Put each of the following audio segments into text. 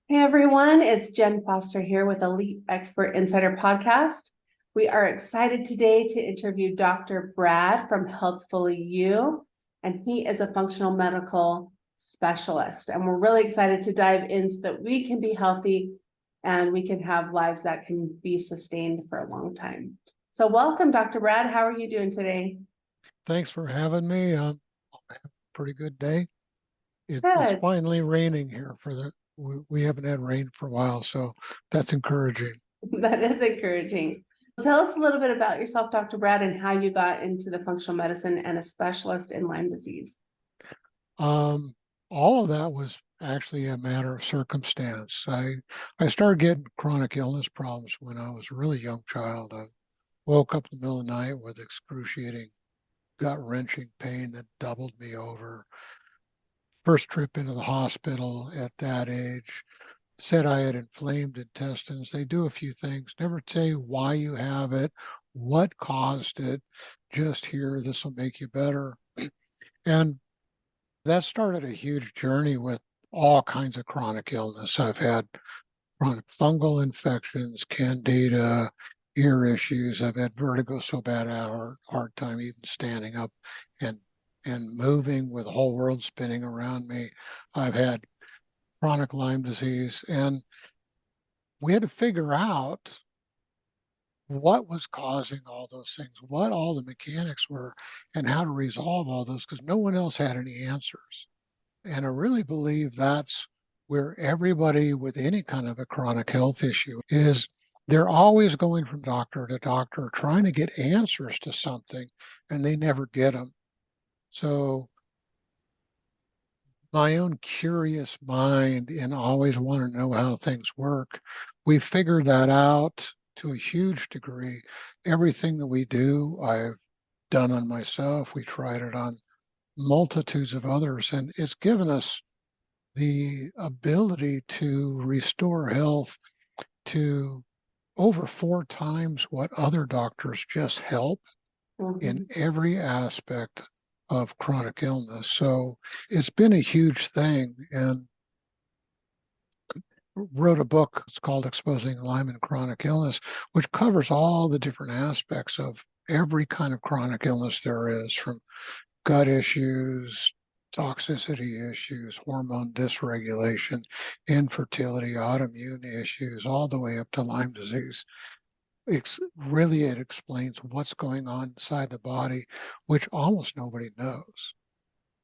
Hey everyone, it's Jenn Foster here with Elite Expert Insider Podcast. We are excited today to interview Dr. Brad from Healthfully You, and he is a functional medical specialist. And we're really excited to dive in so that we can be healthy and we can have lives that can be sustained for a long time. So welcome, Dr. Brad. How are you doing today? Thanks for having me. I'm having a pretty good day. It's Good. finally raining here we haven't had rain for a while, so that's encouraging. That is encouraging. Tell us a little bit about yourself, Dr. Brad, and how you got into the functional medicine and a specialist in Lyme disease. Um, all of that was actually a matter of circumstance. I started getting chronic illness problems when I was a really young child. I woke up in the middle of the night with excruciating, gut-wrenching pain that doubled me over. First trip into the hospital at that age, said I had inflamed intestines. They do a few things, never tell you why you have it, what caused it, just here, this will make you better. And that started a huge journey with all kinds of chronic illness. I've had chronic fungal infections, candida, ear issues. I've had vertigo so bad I had a hard time even standing up and moving with the whole world spinning around me. I've had chronic Lyme disease, and we had to figure out what was causing all those things, what all the mechanics were, and how to resolve all those, because no one else had any answers. And I really believe that's where everybody with any kind of a chronic health issue is. They're always going from doctor to doctor trying to get answers to something, and they never get them. So my own curious mind and always want to know how things work, we figured that out to a huge degree. Everything that we do, I've done on myself. We tried it on multitudes of others, and it's given us the ability to restore health to over 4 times what other doctors just help in Mhm. every aspect of chronic illness. So it's been a huge thing. And wrote a book. It's called Exposing Lyme and Chronic Illness, which covers all the different aspects of every kind of chronic illness there is, from gut issues, toxicity issues, hormone dysregulation, infertility, autoimmune issues, all the way up to Lyme disease. It explains what's going on inside the body, which almost nobody knows.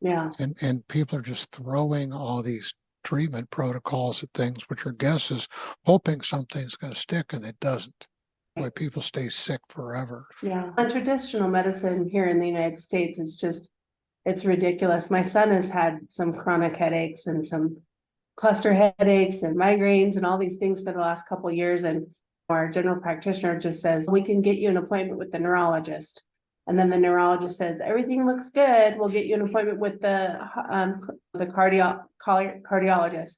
Yeah. And people are just throwing all these treatment protocols at things, which are guesses, hoping something's going to stick, and it doesn't. Why people stay sick forever. Yeah. And traditional medicine here in the United States is just, it's ridiculous. My son has had some chronic headaches and some cluster headaches and migraines and all these things for the last couple of years. And our general practitioner just says, we can get you an appointment with the neurologist. And then the neurologist says, everything looks good. We'll get you an appointment with the cardiologist.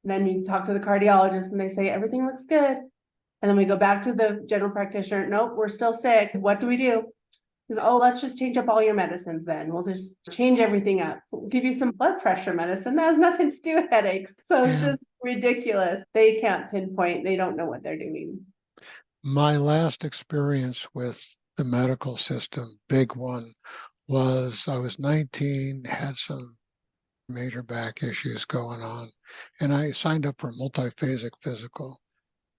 Then you talk to the cardiologist and they say, everything looks good. And then we go back to the general practitioner. Nope, we're still sick. What do we do? He's, oh, let's just change up all your medicines then. We'll just change everything up. We'll give you some blood pressure medicine. That has nothing to do with headaches. So it's Yeah. just ridiculous. They can't pinpoint. They don't know what they're doing. My last experience with the medical system, big one, was I was 19, had some major back issues going on, and I signed up for a multiphasic physical.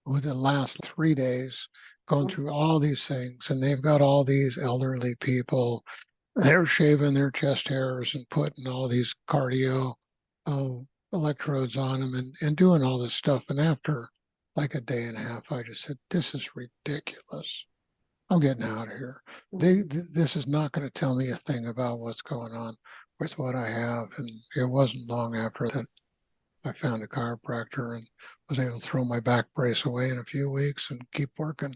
Within the last 3 days, going through all these things, and they've got all these elderly people. They're shaving their chest hairs and putting all these cardio uh, electrodes on them and doing all this stuff. And after like a day and a half, I just said, "This is ridiculous. I'm getting out of here. This is not going to tell me a thing about what's going on with what I have." And it wasn't long after that I found a chiropractor and was able to throw my back brace away in a few weeks and keep working.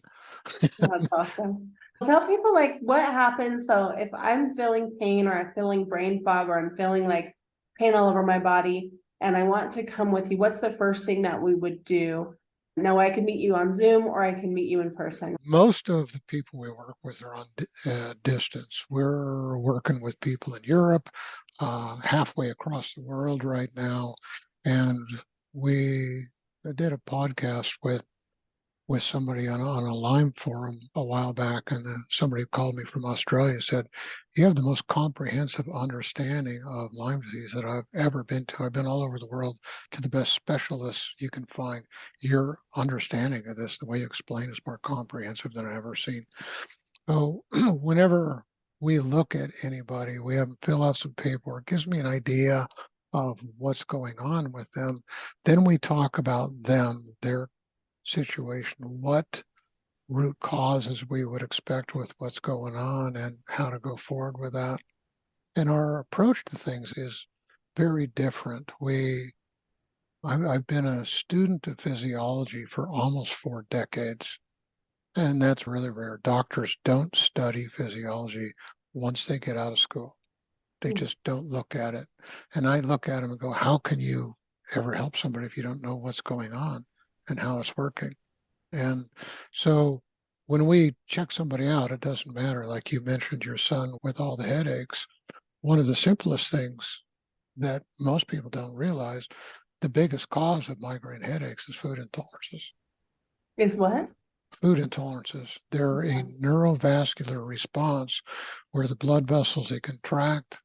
That's awesome. Tell people like what happens. So if I'm feeling pain or I'm feeling brain fog or I'm feeling like pain all over my body and I want to come with you, what's the first thing that we would do? No, I can meet you on Zoom or I can meet you in person. Most of the people we work with are on distance. We're working with people in Europe, halfway across the world right now, and we did a podcast with somebody on a Lyme forum a while back, and somebody called me from Australia and said, "You have the most comprehensive understanding of Lyme disease that I've ever been to. I've been all over the world to the best specialists you can find. Your understanding of this, the way you explain, is more comprehensive than I've ever seen." So whenever we look at anybody, we have them fill out some paperwork, gives me an idea of what's going on with them. Then we talk about them, their situation, what root causes we would expect with what's going on, and how to go forward with that. And our approach to things is very different. I've been a student of physiology for almost 4 decades, and that's really rare. Doctors don't study physiology once they get out of school. They just don't look at it. And I look at them and go, how can you ever help somebody if you don't know what's going on and how it's working? And so when we check somebody out, it doesn't matter. Like you mentioned, your son with all the headaches, one of the simplest things that most people don't realize, the biggest cause of migraine headaches is food intolerances. Is what? Food intolerances. They're a neurovascular response where the blood vessels, they contract,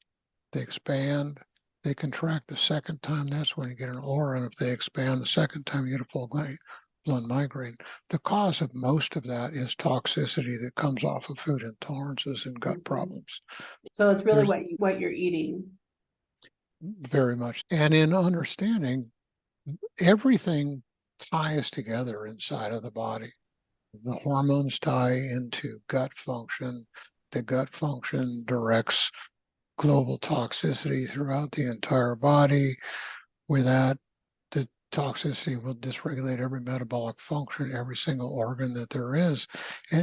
they expand, they contract the second time. That's when you get an aura. And if they expand the second time, you get a full-blown migraine. The cause of most of that is toxicity that comes off of food intolerances and gut problems. So it's really There's what you're eating. very much. And in understanding, everything ties together inside of the body. The hormones tie into gut function. The gut function directs global toxicity throughout the entire body. With that, the toxicity will dysregulate every metabolic function, every single organ that there is.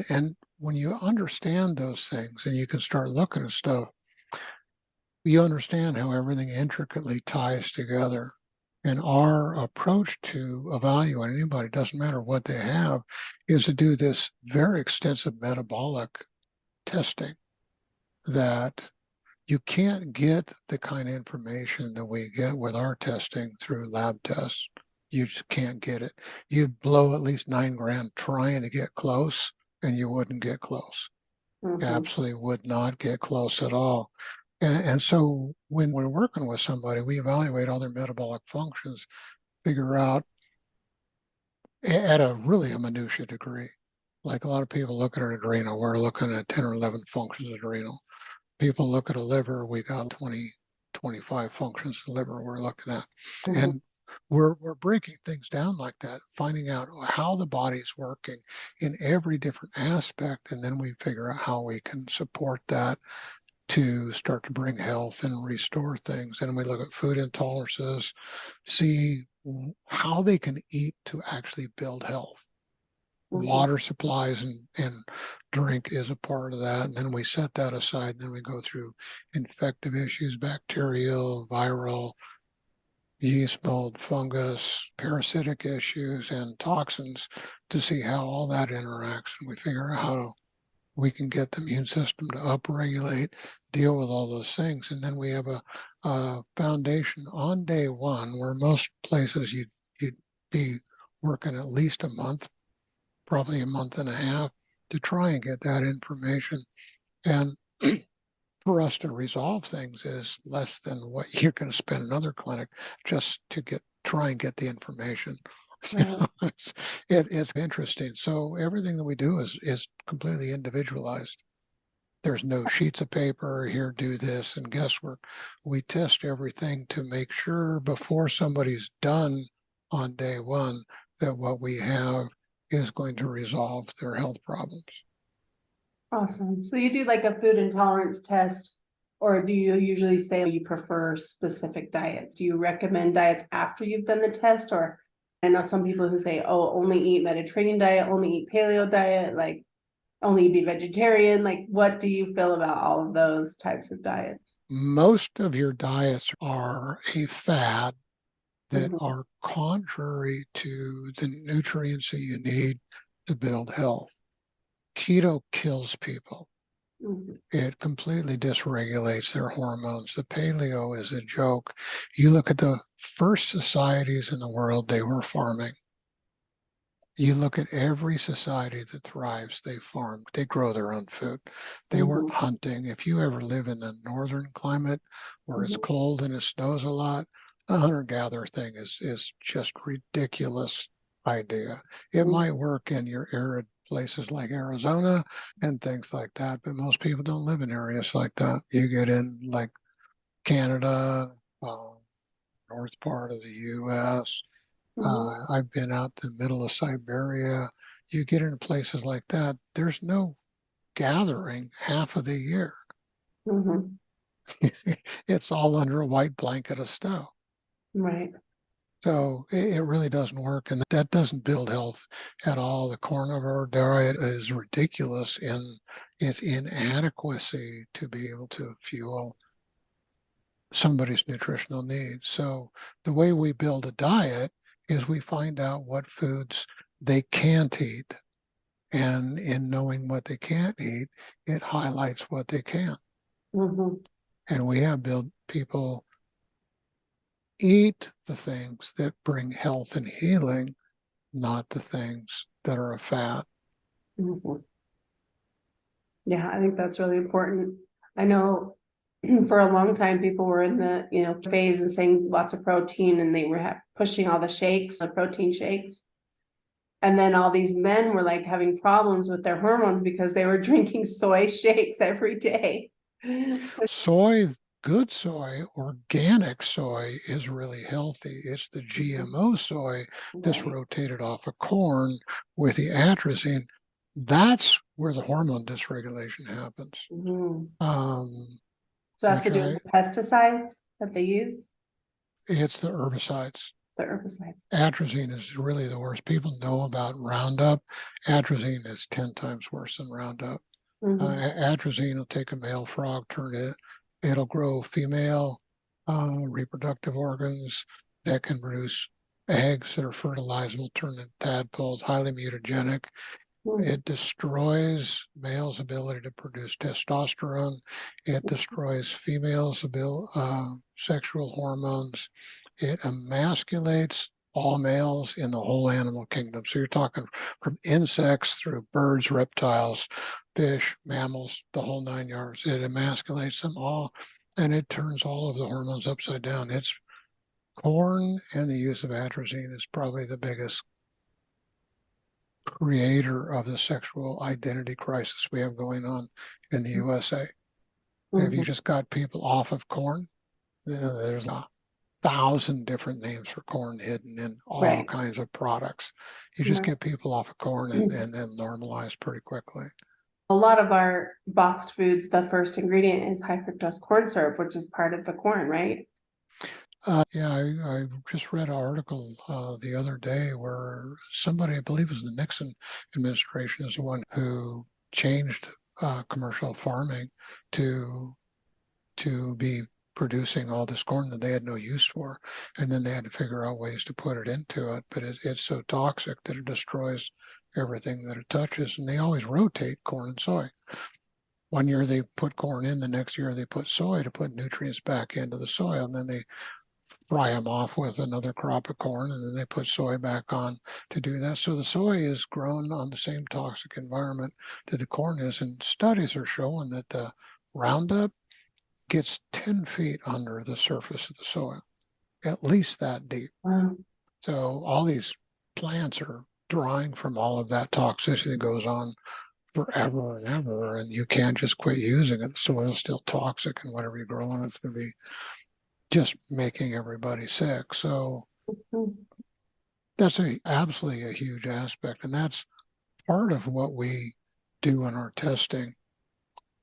And when you understand those things and you can start looking at stuff, you understand how everything intricately ties together. And our approach to evaluating anybody, doesn't matter what they have, is to do this very extensive metabolic testing that you can't get the kind of information that we get with our testing through lab tests. You just can't get it. You'd blow at least 9 grand trying to get close, and you wouldn't get close. Absolutely would not get close at all. And so when we're working with somebody, we evaluate all their metabolic functions, figure out at a really a minutia degree. Like a lot of people look at an adrenal, we're looking at 10 or 11 functions of adrenal. People look at a liver, we got 20, 25 functions of the liver we're looking at. And we're breaking things down like that, finding out how the body's working in every different aspect, and then we figure out how we can support that to start to bring health and restore things. And we look at food intolerances, see how they can eat to actually build health. Water supplies and drink is a part of that. And then we set that aside. And then we go through infective issues, bacterial, viral, yeast, mold, fungus, parasitic issues, and toxins to see how all that interacts. And we figure out how we can get the immune system to upregulate, deal with all those things. And then we have a foundation on day one where most places you'd be working at least a month, probably a month and a half, to try and get that information. And for us to resolve things is less than what you're going to spend another clinic just to try and get the information. Right. It's interesting. So everything that we do is completely individualized. There's no sheets of paper, here, do this, and guesswork. We test everything to make sure before somebody's done on day one that what we have is going to resolve their health problems. Awesome. So you do like a food intolerance test, or do you usually say you prefer specific diets? Do you recommend diets after you've done the test? Or I know some people who say, oh, only eat Mediterranean diet, only eat paleo diet, like only be vegetarian. Like, what do you feel about all of those types of diets? Most of your diets are a fad that are contrary to the nutrients that you need to build health. Keto kills people. It completely dysregulates their hormones. The paleo is a joke. You look at the first societies in the world, they were farming. You look at every society that thrives, they farm, they grow their own food. They weren't hunting. If you ever live in a northern climate where it's cold and it snows a lot, a hunter-gatherer thing is just ridiculous idea. It might work in your arid places like Arizona and things like that, but most people don't live in areas like that. You get in like Canada, north part of the U.S., I've been out to the middle of Siberia. You get into places like that, there's no gathering half of the year. It's all under a white blanket of snow. Right. So it really doesn't work, and that doesn't build health at all. The carnivore diet is ridiculous in its inadequacy to be able to fuel somebody's nutritional needs. So the way we build a diet is we find out what foods they can't eat. And in knowing what they can't eat, it highlights what they can. And we have built people eat the things that bring health and healing, not the things that are a fat. Yeah, I think that's really important. I know for a long time people were in the phase and saying lots of protein, and they were pushing all the protein shakes. And then all these men were like having problems with their hormones because they were drinking soy shakes every day. Soy, good soy, organic soy is really healthy. It's the GMO soy that's rotated off of corn with the atrazine. That's where the hormone dysregulation happens. So it has to do with the pesticides that they use? It's the herbicides. The herbicides. Atrazine is really the worst. People know about Roundup. Atrazine is 10 times worse than Roundup. Atrazine will take a male frog, it'll grow female reproductive organs that can produce eggs that are fertilizable, turn into tadpoles, highly mutagenic. It destroys males' ability to produce testosterone. It destroys females' sexual hormones. It emasculates all males in the whole animal kingdom. So you're talking from insects through birds, reptiles, fish, mammals, the whole 9 yards. It emasculates them all, and it turns all of the hormones upside down. It's corn, and the use of atrazine is probably the biggest creator of the sexual identity crisis we have going on in the USA. If you just got people off of corn, there's 1,000 different names for corn hidden in all kinds of products. You just get people off of corn and then normalize pretty quickly. A lot of our boxed foods, the first ingredient is high fructose corn syrup, which is part of the corn, right? Yeah, I just read an article the other day where somebody, I believe it was the Nixon administration, is the one who changed commercial farming to be producing all this corn that they had no use for. And then they had to figure out ways to put it into it. But it's so toxic that it destroys everything that it touches. And they always rotate corn and soy. One year they put corn in, the next year they put soy to put nutrients back into the soil. And then they fry them off with another crop of corn, and then they put soy back on to do that. So the soy is grown on the same toxic environment that the corn is. And studies are showing that the Roundup gets 10 feet under the surface of the soil, at least that deep. So all these plants are drawing from all of that toxicity that goes on forever and ever, and you can't just quit using it. The soil's still toxic, and whatever you grow on it's going to be just making everybody sick. So that's absolutely a huge aspect, and that's part of what we do in our testing.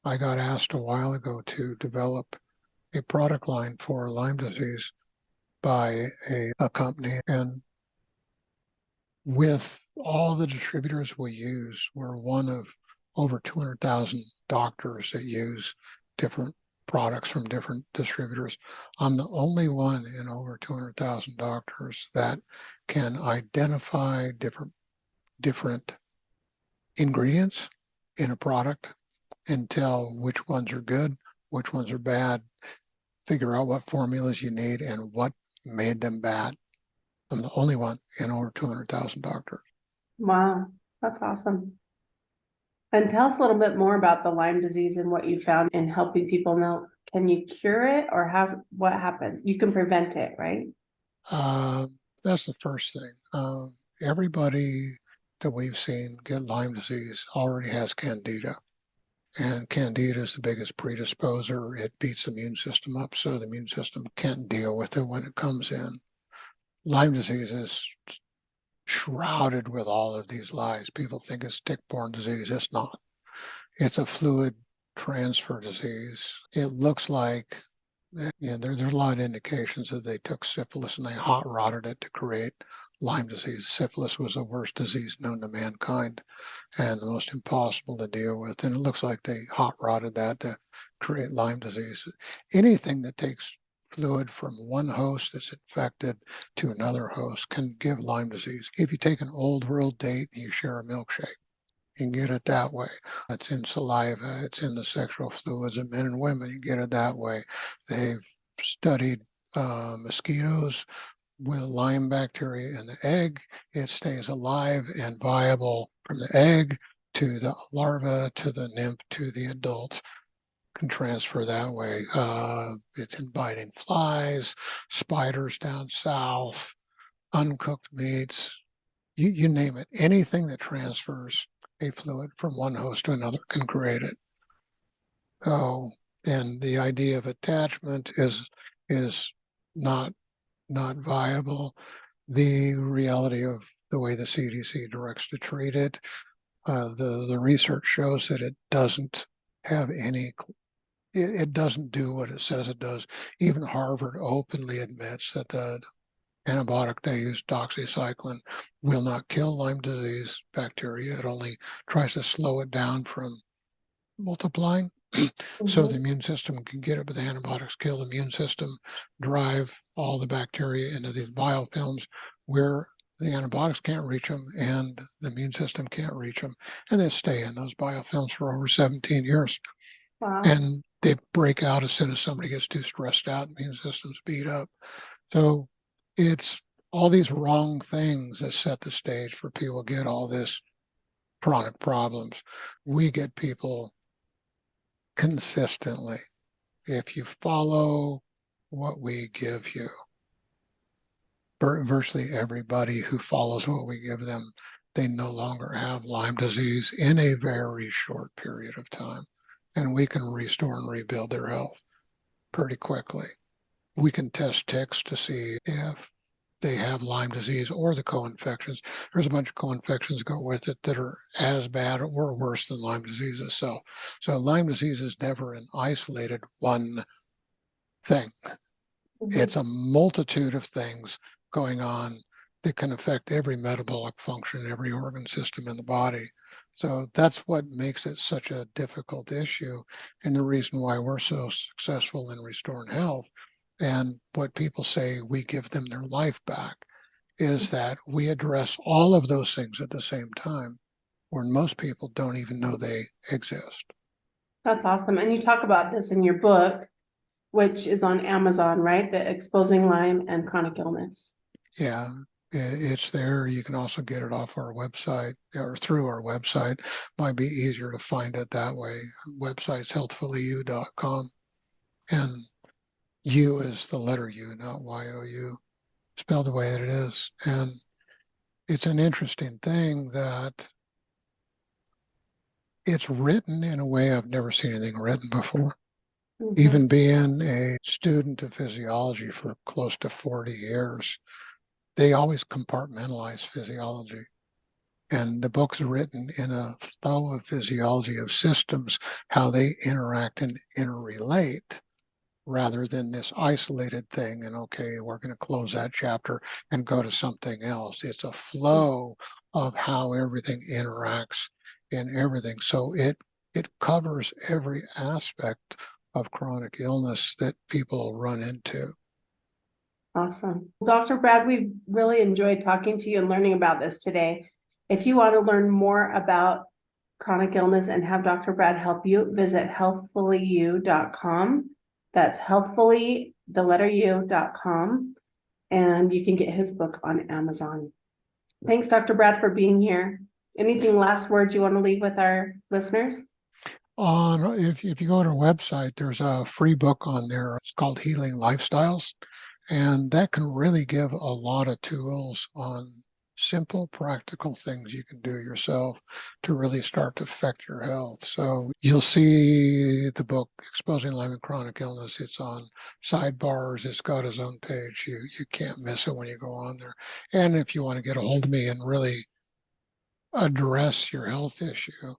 I got asked a while ago to develop a product line for Lyme disease by a company, and with all the distributors we use, we're one of over 200,000 doctors that use different products from different distributors. I'm the only one in over 200,000 doctors that can identify different ingredients in a product and tell which ones are good, which ones are bad, figure out what formulas you need and what made them bad. I'm the only one in over 200,000 doctors. Wow, that's awesome. And tell us a little bit more about the Lyme disease and what you found in helping people know. Can you cure it, or what happens? You can prevent it, right? Uh, that's the first thing. Everybody that we've seen get Lyme disease already has candida. And candida is the biggest predisposer. It beats the immune system up, so the immune system can't deal with it when it comes in. Lyme disease is shrouded with all of these lies. People think it's tick-borne disease. It's not. It's a fluid transfer disease. It looks like, there's a lot of indications that they took syphilis and they hot rodded it to create Lyme disease. Syphilis was the worst disease known to mankind and the most impossible to deal with. And it looks like they hot rodded that to create Lyme disease. Anything that takes fluid from one host that's infected to another host can give Lyme disease. If you take an old world date and you share a milkshake, you can get it that way. It's in saliva, it's in the sexual fluids of men and women. You get it that way. They've studied mosquitoes with Lyme bacteria in the egg. It stays alive and viable from the egg to the larva, to the nymph, to the adult. Can transfer that way. It's in biting flies, spiders down south, uncooked meats, you name it. Anything that transfers a fluid from one host to another can create it. So, and the idea of attachment is not viable. The reality of the way the CDC directs to treat it, the research shows that it doesn't have any. It doesn't do what it says it does. Even Harvard openly admits that the antibiotic they use, doxycycline, will not kill Lyme disease bacteria. It only tries to slow it down from multiplying. So the immune system can get it, but the antibiotics kill the immune system, drive all the bacteria into these biofilms where the antibiotics can't reach them and the immune system can't reach them. And they stay in those biofilms for over 17 years. Wow. And they break out as soon as somebody gets too stressed out, the immune system's beat up. So it's all these wrong things that set the stage for people to get all this chronic problems. We get people consistently. If you follow what we give you, virtually everybody who follows what we give them, they no longer have Lyme disease in a very short period of time. And we can restore and rebuild their health pretty quickly. We can test ticks to see if they have Lyme disease or the co-infections. There's a bunch of co-infections go with it that are as bad or worse than Lyme disease itself. So Lyme disease is never an isolated one thing. It's a multitude of things going on that can affect every metabolic function, every organ system in the body. So that's what makes it such a difficult issue and the reason why we're so successful in restoring health. And what people say, we give them their life back, is that we address all of those things at the same time, where most people don't even know they exist. That's awesome. And you talk about this in your book, which is on Amazon, right? The Exposing Lyme and Chronic Illness. Yeah, it's there. You can also get it off our website or through our website. Might be easier to find it that way. Website's healthfullyu.com. And U is the letter U, not Y-O-U, spelled the way that it is. And it's an interesting thing that it's written in a way I've never seen anything written before. Even being a student of physiology for close to 40 years, they always compartmentalize physiology. And the book's written in a flow of physiology of systems, how they interact and interrelate, rather than this isolated thing. And okay, we're going to close that chapter and go to something else. It's a flow of how everything interacts in everything. So it covers every aspect of chronic illness that people run into. Awesome. Dr. Brad, we've really enjoyed talking to you and learning about this today. If you want to learn more about chronic illness and have Dr. Brad help you, visit healthfullyu.com. That's healthfully, the letter U.com. and you can get his book on Amazon. Thanks, Dr. Brad, for being here. Anything last words you want to leave with our listeners? If you go to our website, there's a free book on there. It's called Healing Lifestyles. And that can really give a lot of tools on simple, practical things you can do yourself to really start to affect your health. So you'll see the book, Exposing Lyme and Chronic Illness. It's on sidebars. It's got its own page. You can't miss it when you go on there. And if you want to get a hold of me and really address your health issue,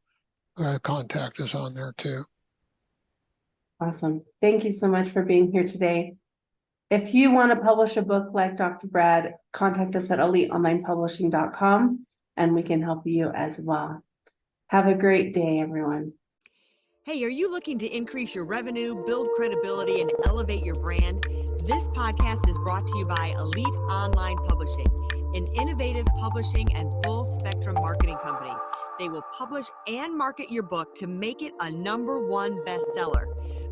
contact us on there too. Awesome. Thank you so much for being here today. If you want to publish a book like Dr. Brad, contact us at eliteonlinepublishing.com and we can help you as well. Have a great day, everyone. Hey, are you looking to increase your revenue, build credibility, and elevate your brand? This podcast is brought to you by Elite Online Publishing, an innovative publishing and full spectrum marketing company. They will publish and market your book to make it a #1 bestseller.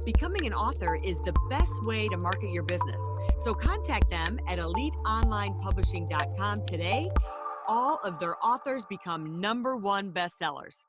Becoming an author is the best way to market your business. So contact them at eliteonlinepublishing.com today. All of their authors become #1 bestsellers.